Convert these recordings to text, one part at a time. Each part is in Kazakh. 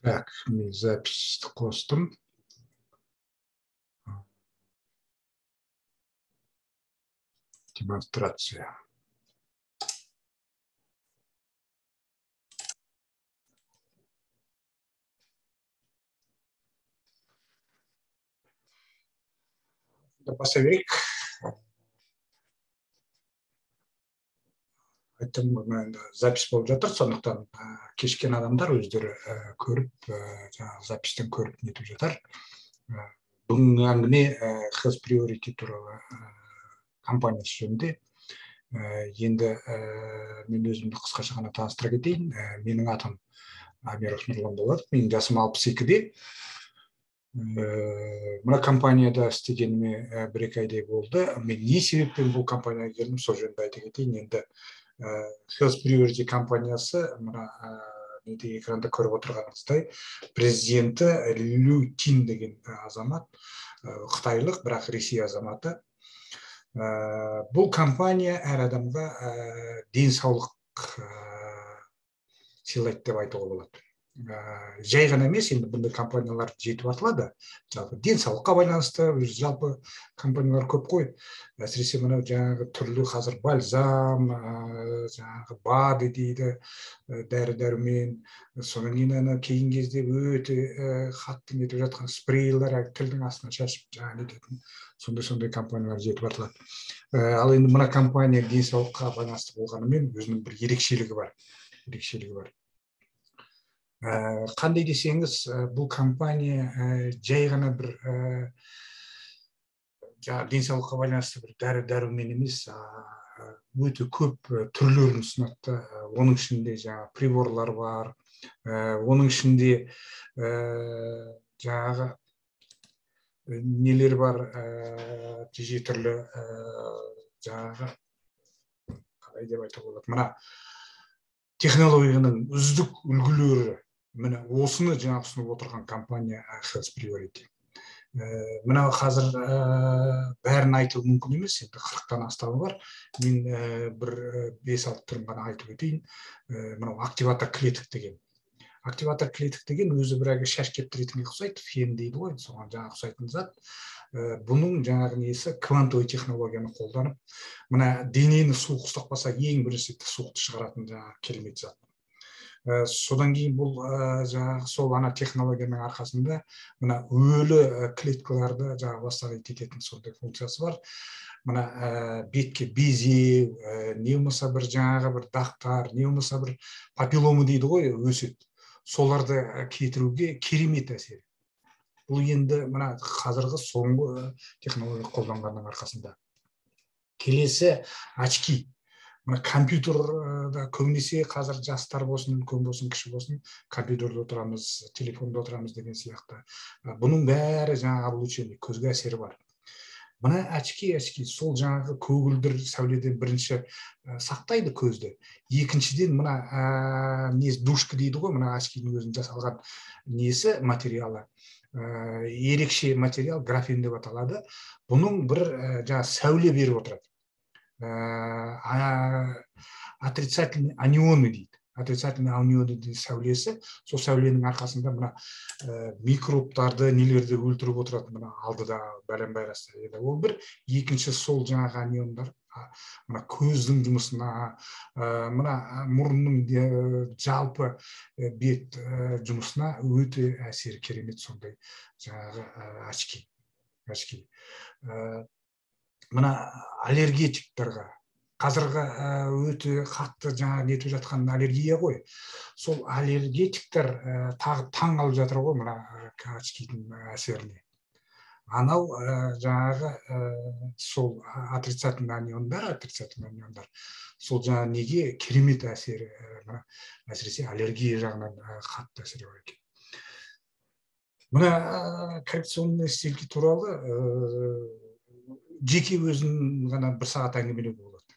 Так, мен записьті қостым. Демонстрация. Баса берейік. Айттым, запись болып жатыр, сондықтан кешкен адамдар өздері көріп, запистен көріп нетіп жатар. Бүгінгі әңгіме Health Priority туралы компаниясы жөнінде. Енді мен өзімді қысқаша ғана таныстыра кетейін. Менің атым Амиров Нұрлан болады. Менің жасым 62-де. Мына компанияда істегеніме 1-2 айдай болды. Мен не себеппен бұл компанияға келдім, сол жөнінде айта кетейін. Енді Health Priority компаниясы, мына экранда көріп отырғаныңыздай, президенті Лю Тин деген азамат, қытайлық, бірақ Ресей азаматы. Бұл компания әр адамға денсаулық сыйлайды деп айтуға болады. Жай ғана емес, енді бұндай компаниялар жетіп артылады. Жалпы денсаулыққа байланысты жалпы компаниялар көп қой. Әсіресе мынау жаңағы түрлі қазір бальзам, жаңағы БАДы дейді, дәрі-дәрумен, содан кейін кейін кезде өте қатты нетіп жатқан спрейлер тілдің астына шашып жаңағы нететін сондай компаниялар жетіп артылады. Ал енді мына компания денсаулыққа байланысты болғанымен өзінің бір ерекшелігі бар. Қандай десеңіз, бұл компания жай ғана бір денсаулыққа байланысты бір дәрі-дәрумен емес, өте көп түрлерін ұсынады. Оның ішінде жаңағы приборлар бар, оның ішінде жаңағы нелер бар, жеже түрлі жаңағы қалай деп айтуға болады. Мына технологияның үздік үлгілері, міне осыны жаңа ұсынып отырған компания Health Priority. Мына қазір бәрін айту мүмкін емес, енді 40-тан астамы бар. Мен бір 5-6 түрін ғана айтып өтейін. Мынау активатор клетік деген. Активатор клетік деген өзі бір шаш кептіретінге ұқсайды, фен дейді ғой, соған жаңа ұқсайтын зат. Бұның жаңағы несі квантовый технологияны қолданып, мына денені суық ұстақпаса ең бірінші суықты шығаратын жаңағы керемет зат. Содан кейін бұл жаңағы сол ана технологияның арқасында мына өлі клеткаларды жаңағы восстановить ететін сондай функциясы бар. Мына бетке безеу, не болмаса бір жаңағы бір дақтар, не болмаса бір папиллома дейді ғой, өседі. Соларды кетіруге керемет әсер. Бұл енді мына қазіргі соңғы технология қолданғанның арқасында. Келесі очки. Мына компьютерда көбінесе қазір жастар болсын, үлкен болсын, кіші болсын, компьютерде отырамыз, телефонда отырамыз деген сияқты. Бұның бәрі жаңағы облучение, көзге әсері бар. Мына очки сол жаңағы көгілдір сәуледен бірінші сақтайды көзді. Екіншіден мына душка дейді ғой, мына очкидің өзін жасалған несі материалы. Ерекше материал графен деп аталады. Бұның бір жаңағы сәуле беріп отырады. Отрицательный анионы дейді. Отрицательный анионы дейді сәулесі. Сол сәуленің арқасында мына микробтарды, нелерді өлтіріп отырады. Мына алдыда бәлен-байрастар еді. Ол бір. Екінші сол жаңағы аниондар мына көздің жұмысына, мына мұрынның жалпы бет жұмысына өте әсері керемет сондай жаңағы очки. Мына аллергетиктерға, қазіргі өте қатты жаңа нетіп жатқан аллергия ғой. Сол аллергетиктер таң қалып жатыр ғой мына очкидің әсеріне. Анау жаңағы сол отрицательный аниондар, сол жаңа неге керемет әсері, әсіресе аллергия жағынан қатты әсері бар екен. Мына коррекционный стельки туралы жеке өзін ғана 1 сағат әңгімелеуге болады.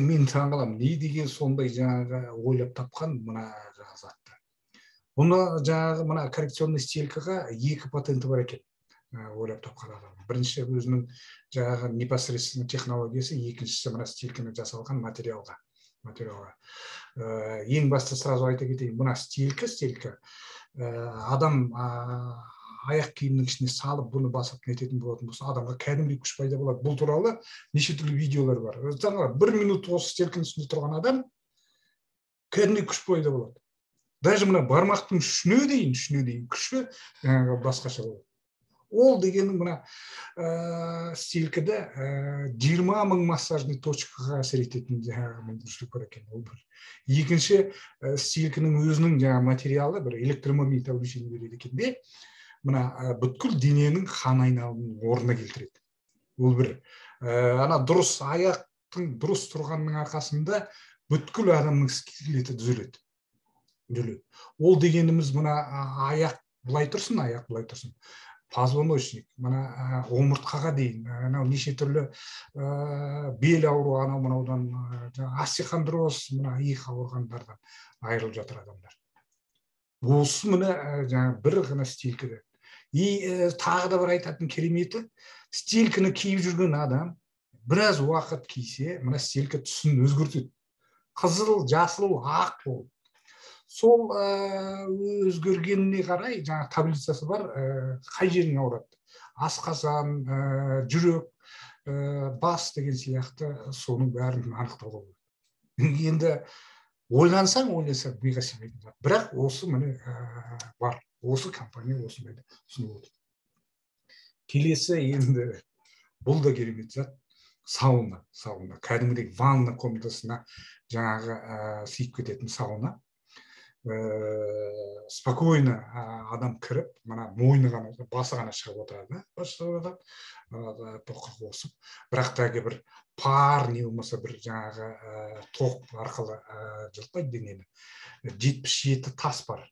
Мен таң қаламын, не деген сондай жаңағы ойлап тапқан мына затты. Бұны жаңағы мына коррекционный стелькаға 2 патенті бар екен. Ойлап тапқан адам. Бірінші өзінің жаңағы непосредственно технологиясы, екіншісі мына стельканы жасалған материалға. Ең басты сразу айта кетейін, мына стелька адам аяқ киімнің ішіне салып бұны басып нететін болатын болса, адамға кәдімгідей күш пайда болады. Бұл туралы неше түрлі видеолар бар. Бір минут осы стелкінің үстінде тұрған адам кәдімгідей күш пайда болады. Даже мына бармақтың үшіне дейін күші басқаша болады. Ол дегенің мына стелкіде 20 000 массажный точкаға әсер ететін мүмкіншілік бар екен. Ол бір. Екінші, стелкінің өзінің материалы бір электромагнит облучение береді екен де, мына бүткіл дененің қан айналымының орнына келтіреді. Ол бір. Ана дұрыс аяқтың дұрыс тұрғанның арқасында бүткіл адамның скелеті түзеледі. Ол дегеніміз мына аяқ былай тұрсын. Позвоночник, мына омыртқаға дейін, анау неше түрлі бел ауруы, анаудан остеохондроз, мына иық ауырғандардан айырылып жатыр адамдар. Осы мына бір ғана стелкіде. Тағы да бір айтатын кереметі, стелкіні киіп жүрген адам біраз уақыт кисе, мына стелкі түсін өзгертеді. Қызыл, жасыл, ақ болып. Сол өзгергеніне қарай, жаңа таблицасы бар, қай жерің ауырады. Асқазан, жүрек, бас деген сияқты соның бәрін анықтауға болады. Енді ойлансаң, миға сыймайтын зат. Бірақ осы міне бар. Осы компания осындайды ұсынып отыр. Келесі енді бұл да керемет зат. Сауна. Кәдімгідей ванна комнатасына жаңағы сыйып кететін сауна. Спокойно адам кіріп, мына мойны ғана, басы ғана шығып отырады, тоққа қосып. Бірақ тәге бір пар не болмаса бір жаңағы тоқ арқылы жылытпайды денені. 77 тас бар.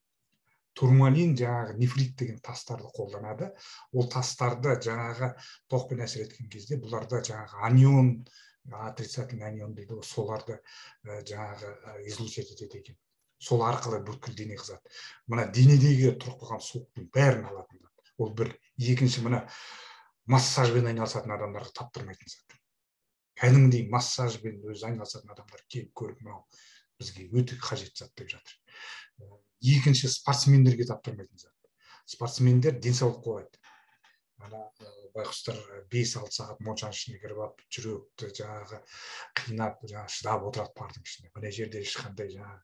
Турмалин жаңағы нефрит деген тастарды қолданады. Ол тастарды жаңағы тоқпен әсер еткен кезде бұларда жаңағы анион, отрицательный анион дейді, соларды жаңағы излучать етеді екен. Сол арқылы бүткіл дене қызады. Мына денедегі тұрып қалған суықтың бәрін алатын. Ол бір. Екінші, мына массажбен айналысатын адамдарға таптырмайтын зат. Кәдімгідей массажбен өзі айналысатын адамдар келіп көріп, мынау бізге өте қажет зат деп жатыр. Екінші, спортсмендерге таптырмайтын зат. Спортсмендер денсаулық қойды. Байқұстар 5-6 сағат моншаның ішіне кіріп алып, жүректі жаңағы қинап, шыдап отырады пардың ішіне. Мына жерде ешқандай жаңағы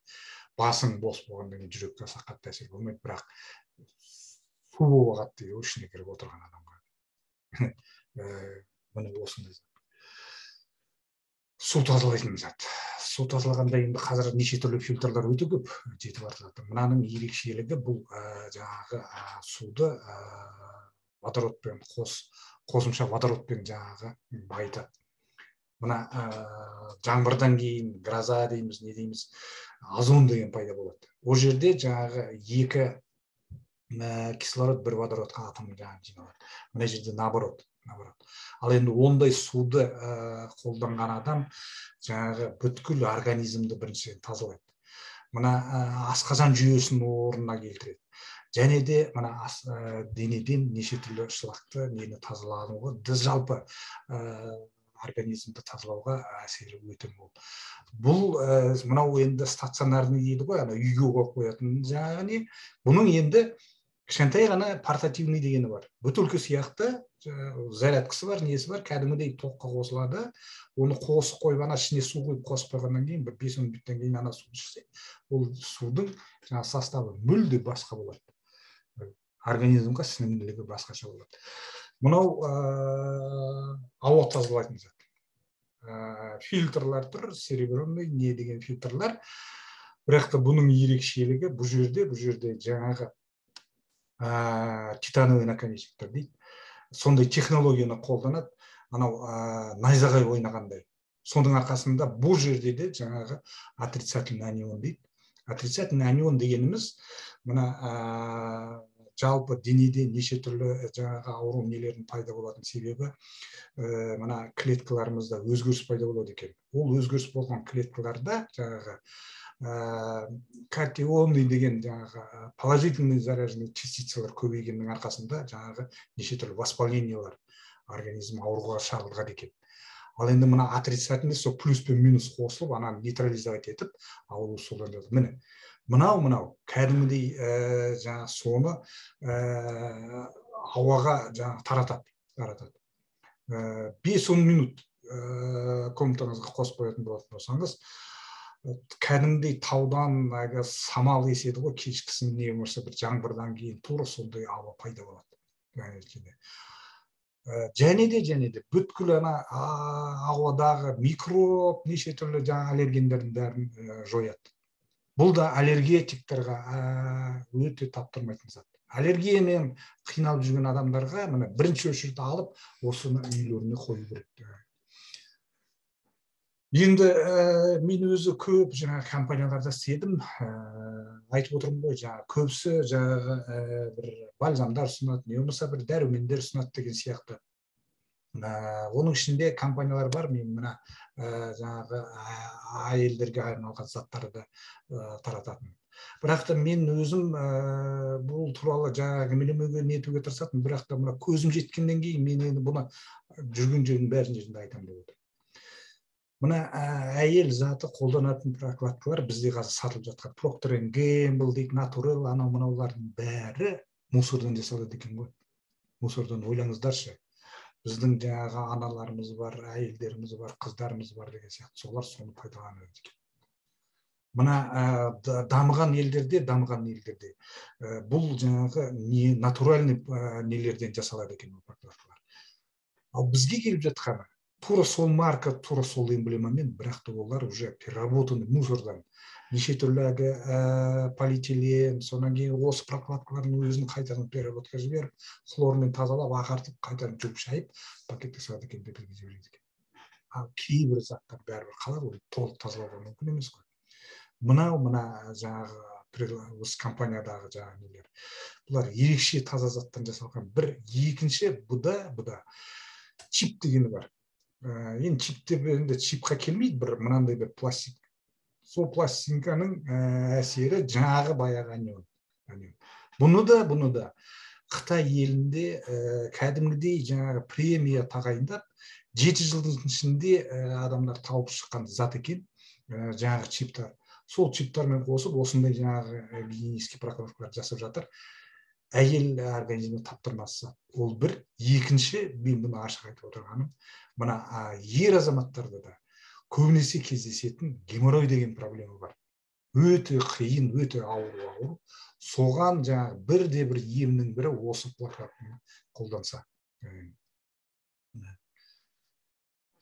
басың бос болғаннан кейін жүрекке аса қатты әсер болмайды, бірақ су болып ағады ішіне кіріп отырған адамға. Міне осындай зат. Су тазалайтын зат. Су тазалағанда енді қазір неше түрлі фильтрлар өте көп жетіп артылады. Мынаның ерекшелігі бұл жаңағы суды водородпен қосымша водородпен жаңағы байытады. Мына жаңбырдан кейін гроза дейміз, не дейміз, озон деген пайда болады. Ол жерде жаңағы 2 кислород, 1 водородқа атом жиналады. Мына жерде наоборот. Ал енді ондай суды қолданған адам жаңағы бүткіл организмді біріншіден тазалайды. Мына асқазан жүйесін орнына келтіреді. Және де мына денеден неше түрлі шлакты нені тазалануға, жалпы организмді тазалауға әсері өте мол. Бұл мынау енді стационарный дейді ғой, үйге қойып қоятын жаңағы. Бұның енді кішкентай ғана портативный дегені бар. Бөтелке сияқты зарядкасы бар, несі бар, кәдімгідей тоққа қосылады. Оны қосып қойып, ана ішіне су құйып қосып қойғаннан кейін, бір 5 минуттан кейін ана су ішсе, ол судың жаңа составы мүлде басқа болады. Организмға сіңімділігі басқаша болады. Мынау ауа тазалайтын зат. Фильтрлар тұр, серебряный не деген фильтрлар. Бірақ та бұның ерекшелігі бұл жерде жаңағы титановый наконечниктер дейді. Сондай технологияны қолданады, анау найзағай ойнағандай. Соның арқасында бұл жерде де жаңағы отрицательный анион дейді. Отрицательный анион дегеніміз мына жалпы денеде неше түрлі жаңағы ауру нелердің пайда болатын себебі мына клеткаларымызда өзгеріс пайда болады екен. Ол өзгеріс болған клеткаларда жаңағы катионный деген жаңағы положительный заряженный частицалар көбейгеннің арқасында жаңағы неше түрлі воспалениялар организм ауруға шалдығады екен. Ал енді мына отрицательный сол плюс пен минус қосылып, ананы нейтрализовать етіп, ауру солданады. Міне, мынау кәдімгідей жаңа соны ауаға жаңа таратады. 5-10 минут комнатаңызға қосып қоятын болатын болсаңыз, кәдімгідей таудан самал еседі ғой, кешкісін не болмаса бір жаңбырдан кейін тура сондай ауа пайда болады. Және де бүткіл ауадағы микроб, неше түрлі жаңа аллергендердің бәрін жояды. Бұл да аллергетиктерға өте таптырмайтын зат. Аллергиямен қиналып жүрген адамдарға мына бірінші очередь алып, осыны үйлеріне қою керек. Енді мен өзі көп жаңа компанияларда істедім, айтып отырмын ғой, жаңа көбісі жаңағы бір бальзамдар ұсынады, не болмаса бір дәрумендер ұсынады деген сияқты. Оның ішінде компаниялар бар, мен мына жаңағы әйелдерге арналған заттарды тарататын. Бірақ та мен өзім бұл туралы жаңағы әңгімелемеуге нетуге тырысатын, бірақ та мына көзім жеткеннен кейін мен енді бұны жүрген жердің бәрін жерінде айтамын деп отыр. Мына әйел заты қолданатын прокладкалар бізде қазір сатылып жатқан Procter & Gamble дейді, Naturell, анау мынаулардың бәрі мусордан жасалады екен ғой. Мусордан ойлаңыздаршы. Біздің жаңағы аналарымыз бар, әйелдеріміз бар, қыздарымыз бар деген сияқты, солар соны пайдаланады екен. Мына дамыған елдерде бұл жаңағы натуральный нелерден жасалады екен бұл прокладкалар. Ал бізге келіп жатқаны тура сол марка, тура сол эмблемамен, бірақ та олар уже переработанный мусордан, неше түрлі полиэтилен, сонан кейін осы прокладкалардың өзін қайтадан переработка жіберіп, хлормен тазалап, ағартып, қайтадан жуып шайып, пакетке салады екен деп жібереді екен. Ал кейбір заттар бәрібір қалады, ол толық тазалауға мүмкін емес қой. Мына жаңағы осы компаниядағы жаңағы нелер, бұлар ерекше таза заттан жасалған. Екінші бұда чип дегені бар. Енді чипқа келмейді, мынандай бір пластик. Сол пластиканың әсері жаңағы баяғы анион. Бұны да Қытай елінде кәдімгідей жаңағы премия тағайындап, 7 жылдың ішінде адамдар тауып шыққан зат екен, жаңағы чиптар. Сол чиптармен қосып, осындай жаңағы гигиенический прокладкалар жасап жатыр. Әйел организмі таптырмасы. Ол бір. Екінші, мен бұны ашық айтып отырғаным, мына ер азаматтарда да көбінесе кездесетін геморрой деген проблема бар. Өте қиын, өте ауыр. Соған жаңағы бір емнің бірі осы прокладканы қолданса.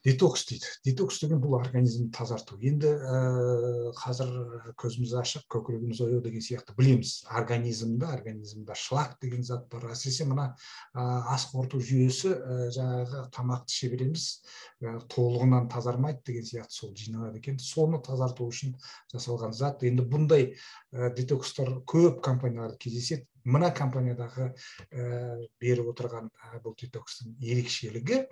Детокс дейді. Детокс деген бұл организмді тазарту. Енді қазір көзіміз ашық, көкірегіміз ояу деген сияқты білеміз. Организмда шлак деген зат бар. Әсіресе мына ас қорыту жүйесі жаңағы тамақты шебереміз толығынан тазармайды деген сияқты сол жиналады екен. Соны тазарту үшін жасалған зат. Енді бұндай детокстар көп компанияларда кездеседі. Мына компаниядағы беріп отырған бұл детокстың ерекшелігі,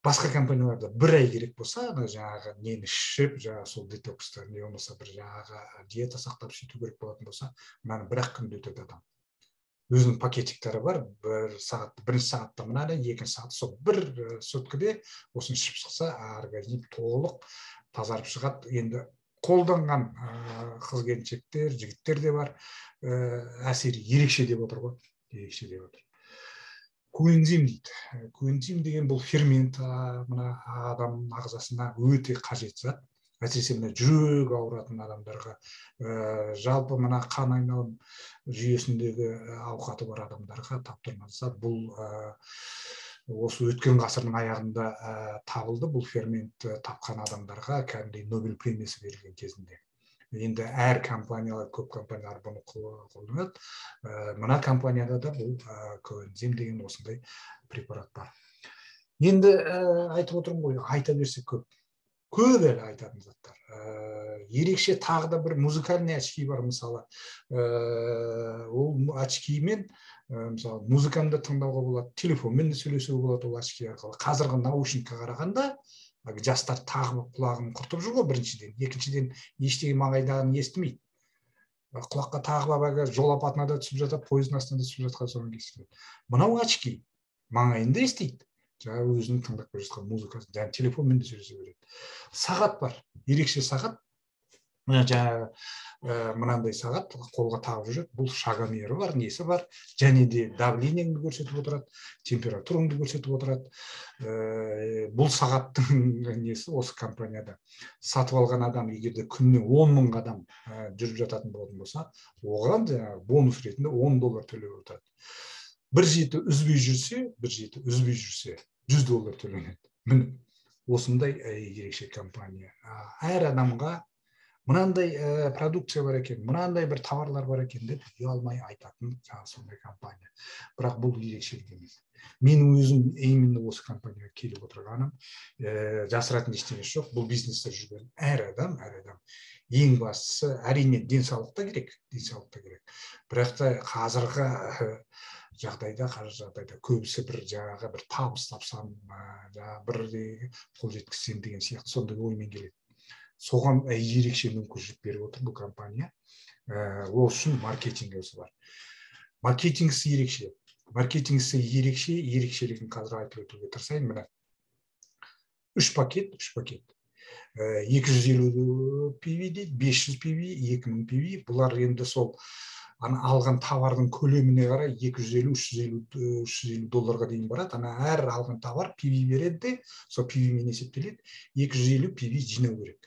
басқа компанияларда 1 ай керек болса, жаңағы нені ішіп, жаңағы сол детокстар, не болмаса бір жаңағы диета сақтап сөйту керек болатын болса, мынаны 1-ақ күнде өтеді адам. Өзінің пакетиктері бар, 1 сағатта мынада, 2 сағат, сол 1 суткіде осыны ішіп шықса, организм толық тазарып шығады. Енді қолданған қыз-келіншектер, жігіттер де бар, әсері ерекше деп отыр ғой, ерекше деп отыр. Коэнзим дейді. Коэнзим деген бұл фермент, мына адам ағзасына өте қажет зат. Әсіресе мына жүрек ауыратын адамдарға, жалпы мына қан айналым жүйесіндегі ауқаты бар адамдарға таптырмас зат. Бұл осы өткен ғасырдың аяғында табылды. Бұл фермент тапқан адамдарға кәдімгідей Нобель премиясы берілген кезінде. Енді әр компаниялар, көп компаниялар бұны қолданады. Мына компанияда да бұл коэнзим деген осындай препарат бар. Енді айтып отырмын ғой, айта берсе көп. Көп әлі айтатын заттар. Ерекше тағы да бір музыкальный очки бар, мысалы. Ол очкимен, мысалы, музыканы да тыңдауға болады, телефонмен де сөйлесуге болады ол очки арқылы. Қазіргі наушникқа қарағанда жастар тағып құлағын құртып жүр ғой, біріншіден. Екіншіден, ештеңе маңайдағын естімейді. Құлаққа тағып жол апатына да түсіп жатады, пойыздың астына да түсіп жатқан соған естіледі. Мынау очки маңайында естиді. Жаңағы өзінің тыңдап келе жатқан музыкасын, жаңағы телефонмен де сөйлесе береді. Сағат бар, ерекше сағат. жаңағы мынандай сағат қолға тағып жүреді. Бұл шагомері бар, несі бар, және де давлениеңді көрсетіп отырады, температураңды көрсетіп отырады. Бұл сағаттың несі осы компанияда сатып алған адам егер де күніне 10 мың адам жүріп жататын болатын болса, оған жаңағы бонус ретінде $10 төлеп отырады. Bir жеті үзбей жүрсе $100 төленеді. Міне осындай ерекше компания. Әр адамға мынандай продукция бар екен, мынандай бір товарлар бар екен деп ұялмай айтатын сондай компания. Бірақ бұл ерекшелік емес. Мен өзім именно осы компанияға келіп отырғаным, жасыратын ештеңесі жоқ. Бұл бизнесте жүрген әр адам ең бастысы әрине денсаулық та керек. Бірақ та қазіргі жағдайда көбісі бір жаңағы бір табыс тапсам, бір қол жеткізсем деген сияқты сондай оймен келеді. Соған ерекше мүмкіншілік беріп отыр бұл компания. Ол үшін маркетингісі бар. Маркетингісі ерекше, ерекшелігін қазір айтып өтуге тырысайын. Міне 3 пакет. 250 PV дейді, 500 PV, 2000 PV. Бұлар енді сол алған товардың көлеміне қарай $250-350 дейін барады. Әр алған товар PV береді де, сол PV мен есептеледі, 250 PV жинау керек.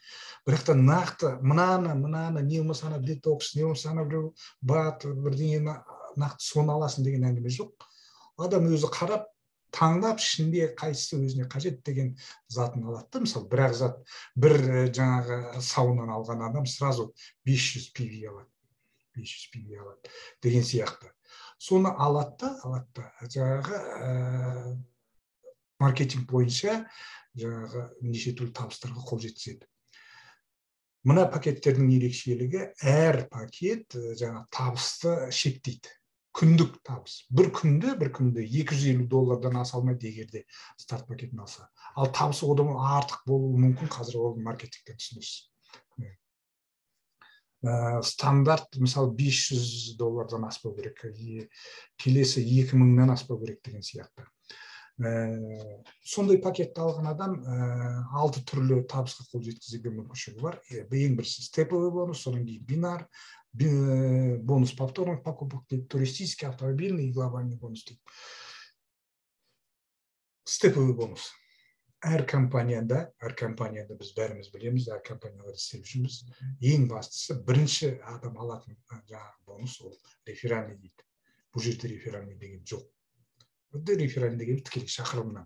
Бірақ та нақты мынаны не болмаса детокс, не болмаса біреу бат, бірдеңені нақты соны аласың деген әңгіме жоқ. Адам өзі қарап, таңдап, ішінде қайсысы өзіне қажет деген затын алады. Мысалы, бірақ зат бір жаңағы саунадан алған адам сразу 500 PV алады. Деген сияқты. Соны алады да, жаңағы маркетинг бойынша жаңағы неше түрлі табыстарға қол жеткізеді. Мына пакеттердің ерекшелігі, әр пакет жаңағы табысты шектейді. Күндік табыс. Bir күнде $250 аса алмайды егерде старт пакетін алса. Ал табысы одан артық болуы мүмкін, қазір ол маркетингтен түсінесіз. Стандарт, мысалы, $500 аспау керек, келесі 2000-нен аспау керек деген сияқты. Сондай пакетті алған адам 6 түрлі табысқа қол жеткізуге мүмкіншілігі бар. Ең бірінші степовый бонус, содан кейін бинар, бонус повторных покупок дейді, туристический, автомобильный и глобальный бонус дейді. Степовый бонус. Әр компанияда біз бәріміз білеміз, әр компанияларда істеп жүрміз. Ең бастысы бірінші адам алатын жаңағы бонус ол реферальный дейді. Бұл жерде реферальный деген жоқ. Бұл реферальный деген тікелей шақырымнан.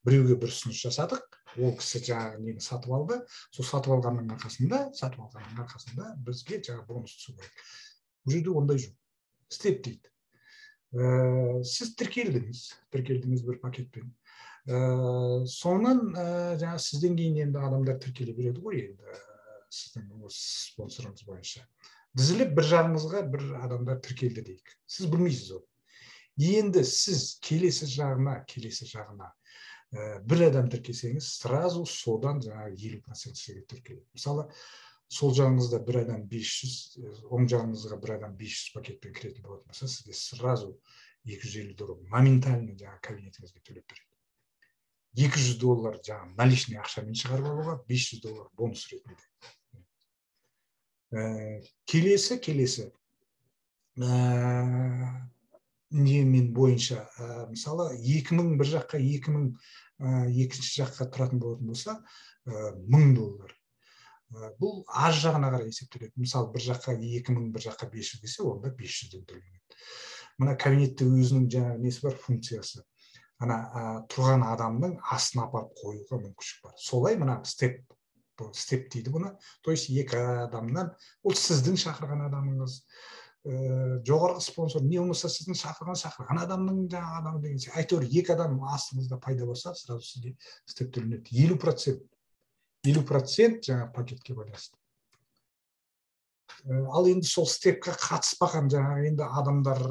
Біреуге бір ұсыныс жасадық, ол кісі жаңағы нені сатып алды, сол сатып алғанның арқасында бізге жаңағы бонус түсу керек. Бұл жерде ондай жоқ. Степ дейді. Сіз тіркелдіңіз бір пакетпен. Сонан жаңа сізден кейін енді адамдар тіркеле береді ғой, енді сіздің спонсорыңыз бойынша. Дізіліп бір жағыңызға бір адамдар тіркелді дейік. Сіз білмейсіз ол. Енді сіз келесі жағына бір адам тіркесеңіз, сразу содан жаңағы 50% сізге тіркеледі. Мысалы, сол жағыңызда бір адам 500, оң жағыңызға бір адам 500 пакетпен кіретін болатын болса, сізге сразу $250 моментально жаңағы кабинетіңізге төлеп береді. $200 жаңағы наличный ақшамен шығарып алуға, $500 бонус ретінде. Келесі немен бойынша, мысалы 2000 бір жаққа, 2000 екінші жаққа тұратын болатын болса, $1000. Бұл аз жағына қарай есептеледі. Мысалы бір жаққа 2000, бір жаққа 500 десе, онда 500-ден төленеді. Мына кабинетте өзінің жаңағы несі бар, функциясы. Тұрған адамның астына апарып қоюға мүмкіншілік бар. Солай мына степ дейді бұны. То есть екі адамнан, ол сіздің шақырған адамыңыз, жоғарғы спонсор, не болмаса сіздің шақырған адамның жаңағы адамы деген сияқты. Әйтеуір екі адам астыңызда пайда болса, сразу сізге степ төленеді. 50% жаңағы пакетке байланысты. Ал енді сол степке қатыспаған жаңағы енді адамдар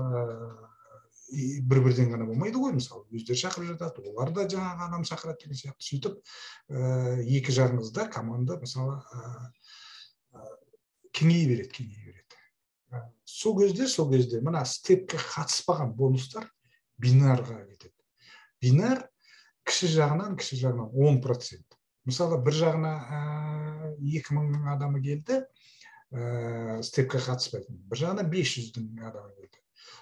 бір-бірден ғана болмайды ғой, мысалы, өздері шақырып жатады, олар да жаңағы адам шақырады деген сияқты. Сөйтіп, екі жағыңызда команда, мысалы, кеңейе береді. Сол кезде, мына степке қатыспаған бонустар бинарға кетеді. Бинар кіші жағынан 10%. Мысалы бір жағына 2000-ның адамы келді, степке қатыспайтын. Бір жағына 500-дің адамы келді.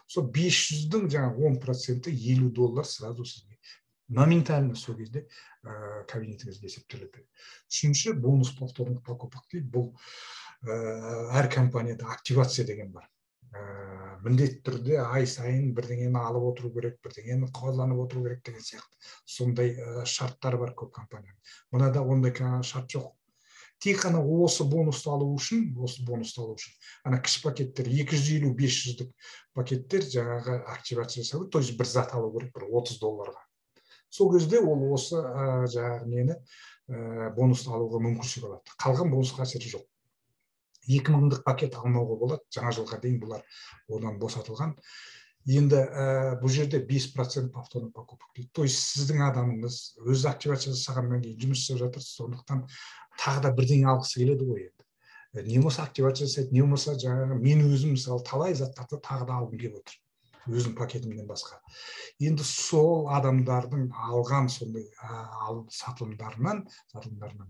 Сол 500-дің жаңағы 10% $50 сразу сізге моментально сол кезде кабинетіңізге есептеледі. Үшінші бонус повторных покупок дейді. Бұл әр компанияда активация деген бар. Міндетті түрде ай сайын бірдеңені алып отыру керек, бірдеңені қолданып отыру керек деген сияқты. Сондай шарттар бар көп компанияның. Мынада ондай шарт жоқ. Тек қана осы бонусты алу үшін, ана кіші пакеттер 250-500-дік пакеттер жаңағы активация жасау, то есть бір зат алу керек, бір $30. Сол кезде ол осы жаңағы нені бонусты алуға мүмкіншілік алады. Қалған бонусқа әсері жоқ. 2000-дік пакет алмауға болады, жаңа жылға дейін бұлар одан босатылған. Енді бұл жерде 5% повторный покупок дейді. То есть сіздің адамыңыз өз активация жасағаннан кейін жұмыс жасап жатыр, сондықтан тағы да бірдеңе алғысы келеді ғой енді. Не болмаса активация жасайды, не болмаса жаңағы мен өзім мысалы талай заттарды тағы да алғым келіп отыр. Өзім пакетімнен басқа. Енді сол адамдардың алған сондай сатылымдарынан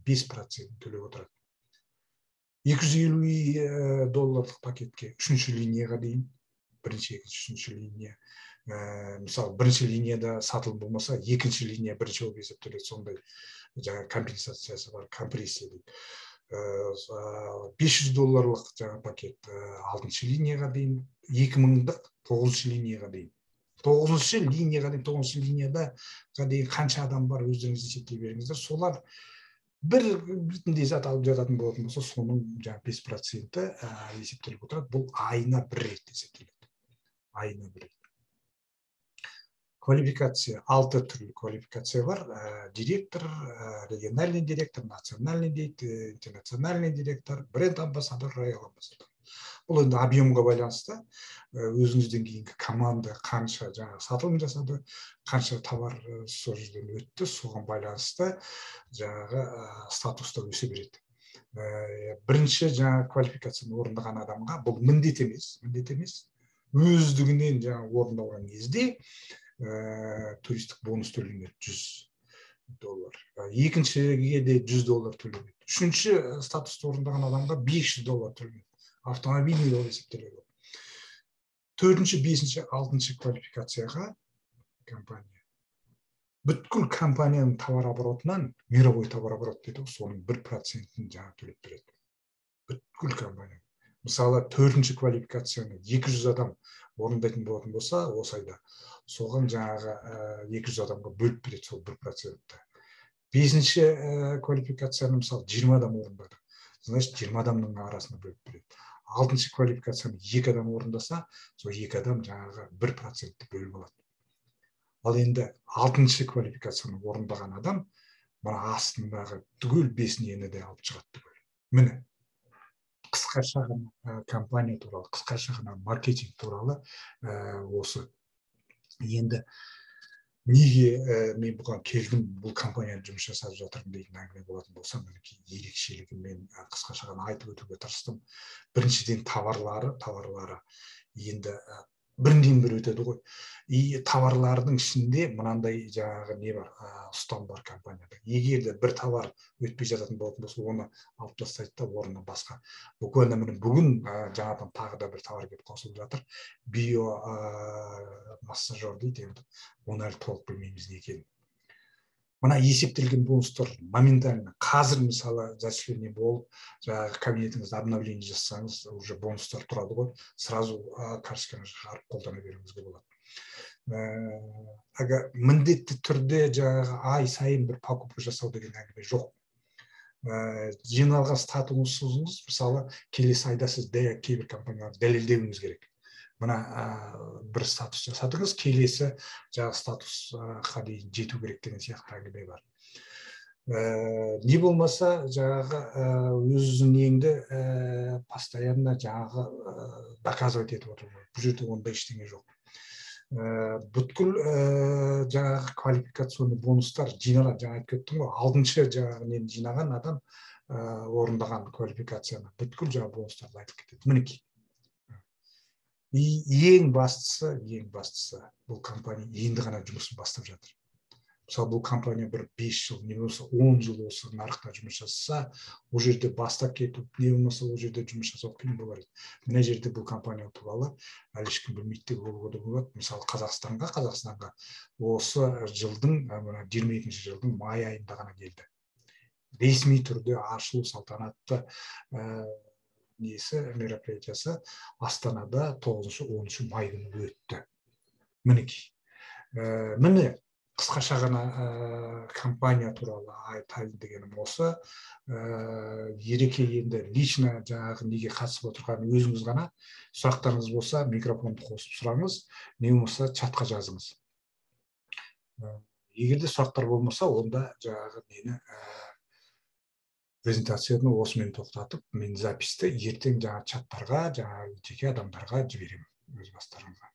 5% төлеп отырады. $250 пакетке 3-ші линияға дейін, бірінші, екінші, үшінші линия. Мысалы, бірінші линияда сатылым болмаса, екінші линия бірінші болып есептеледі, сондай жаңа компенсациясы бар, компрессия дейді. $500 жаңа пакет 6-шы линияға дейін, 2000-дық 9-шы линияға дейін. 9-шы линияда қанша адам бар, өздеріңіз есептей беріңіздер. Солар бір бүтіндей зат алып жататын болатын болса, соның 5% есептеліп отырады. Бұл айына бір рет есептеледі. Айына бір рет. Квалификация, 6 түрлі квалификация бар. Директор, региональный директор, национальный дейді, интернациональный директор, бренд амбассадор, роял амбассадор. Бұл енді объемға байланысты, өзіңізден кейінгі команда қанша жаңағы сатылым жасады, қанша товар сол жерден өтті, соған байланысты жаңағы статуста өсе береді. Бірінші жаңағы квалификацияны орындаған адамға бұл міндет емес, өздігінен жаңағы орындалған кезде туристік бонус төленеді $100. Екіншіге де $100 төленеді. Үшінші статусты орындаған адамға $500 төленеді. Автомобильный болып есептеледі. Төртінші, бесінші, алтыншы квалификацияға компания. Бүткіл компанияның товар оборотынан мировой товар оборот дейді, соның 1%-ін жаңа төлеп береді. Бүткіл компания. Мысалы, төртінші квалификацияны 200 адам орындайтын болатын болса, осы айда соған жаңағы 200 адамға бөліп береді сол 1%-ті. Бесінші квалификацияны мысалы 20 адам орындады. Значит, 20 адамның арасына бөліп береді. Алтыншы квалификацияны 2 адам орындаса, сол 2 адам жаңағы 1%-ті бөліп алады. Ал енді алтыншы квалификацияны орындаған адам мына астындағы түгел 5-нені де алып шығады. Міне, қысқаша ғана компания туралы, қысқаша ғана маркетинг туралы осы. Енді неге мен бұған келдім, бұл компанияны жұмыс жасап жатырмын дейтін әңгіме болатын болса, мінекей ерекшелігін мен қысқаша ғана айтып өтуге тырыстым. Біріншіден товарлары енді бірінен бір өтеді ғой. Товарлардың ішінде мынандай жаңағы не бар, ұстам бар компанияда. Егер де бір товар өтпей жататын болатын болса, оны алып тастайды да орнына басқа. Буквально бүгін жаңадан тағы да бір товар келіп қосылып жатыр. Био массажер дейді, енді оны әлі толық білмейміз не екенін. Мына есептелген бонустар моментально қазір мысалы зачисление болып, жаңағы кабинетіңізде обновление жасасаңыз, уже бонустар тұрады ғой, сразу карточканы шығарып қолдана беруіңізге болады. Міндетті түрде жаңағы ай сайын бір покупка жасау деген әңгіме жоқ. Жиналған статусыңыз, мысалы, келесі айда сіз кейбір компанияларды дәлелдеуіңіз керек. Мына бір статус жасадыңыз, келесі жаңағы статусқа дейін жету керек деген сияқты әңгіме бар. Не болмаса жаңағы өзіңді постоянно жаңағы доказывать етіп отыр. Бұл жерде ондай ештеңе жоқ. Бүткіл жаңағы квалификационный бонустар жиналады, жаңа айтып кеттім ғой, 6-шы жаңағы жинаған адам орындаған квалификацияны бүткіл жаңағы бонустарды айтып кетеді. Мінекей. Ең бастысы, бұл компания енді ғана жұмысын бастап жатыр. мысалы бұл компания бір 5 жыл не болмаса 10 жыл осы нарықта жұмыс жасаса, ол жерде бастап кетіп не болмаса ол жерде жұмыс жасау қиын болар еді. Мына жерде бұл компания туралы әлі ешкім білмейді деп болуға да болады. Мысалы Қазақстанға осы жылдың мына 22 жылдың май айында ғана келді. Ресми түрде ашылу салтанатты мероприятиясы Астанада 9-10 май күні өтті. Мінекей. Міне қысқаша ғана компания туралы айтайын дегенім осы. Ереке енді лично жаңағы неге қатысып отырған өзіңіз ғана сұрақтарыңыз болса, микрофонды қосып сұраңыз, не болмаса чатқа жазыңыз. Егер де сұрақтар болмаса, онда жаңағы мені презентацияны осымен тоқтатып, мен записьті ертең жаңағы чаттарға, жаңағы жеке адамдарға жіберемін өз бастарыңызға.